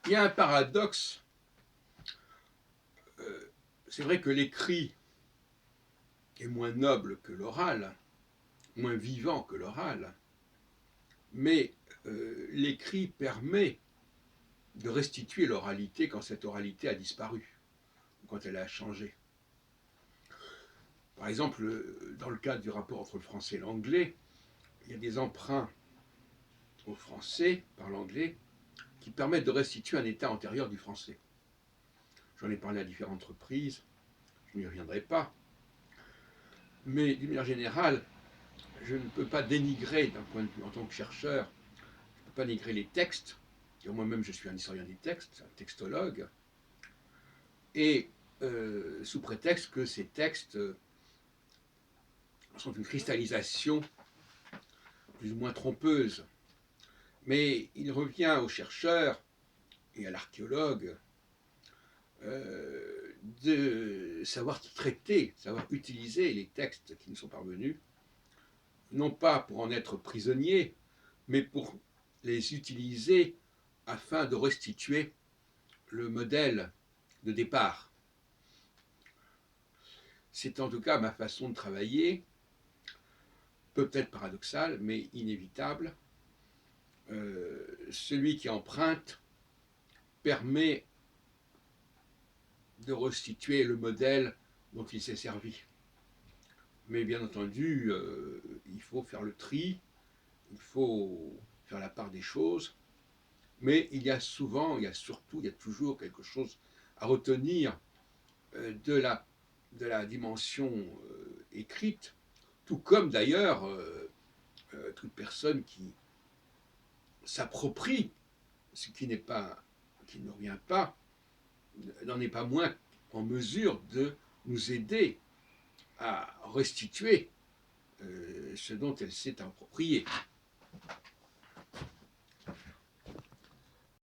il y a un paradoxe. C'est vrai que l'écrit est moins noble que l'oral, moins vivant que l'oral, mais l'écrit permet de restituer l'oralité quand cette oralité a disparu, quand elle a changé. Par exemple, dans le cadre du rapport entre le français et l'anglais, il y a des emprunts au français par l'anglais qui permettent de restituer un état antérieur du français. J'en ai parlé à différentes reprises, je n'y reviendrai pas. Mais d'une manière générale, je ne peux pas dénigrer, d'un point de vue en tant que chercheur, je ne peux pas dénigrer les textes, et moi-même je suis un historien des textes, un textologue, et sous prétexte que ces textes sont une cristallisation plus ou moins trompeuse. Mais il revient aux chercheurs et à l'archéologue de savoir traiter, savoir utiliser les textes qui nous sont parvenus, non pas pour en être prisonniers, mais pour les utiliser afin de restituer le modèle de départ. C'est en tout cas ma façon de travailler, peut-être paradoxale, mais inévitable. Celui qui emprunte permet de restituer le modèle dont il s'est servi. Mais bien entendu, il faut faire le tri, il faut faire la part des choses, mais il y a souvent, il y a surtout, il y a toujours quelque chose à retenir de la dimension écrite, tout comme d'ailleurs toute personne qui s'approprie ce qui n'est pas, qui ne revient pas, n'en est pas moins en mesure de nous aider à restituer ce dont elle s'est appropriée.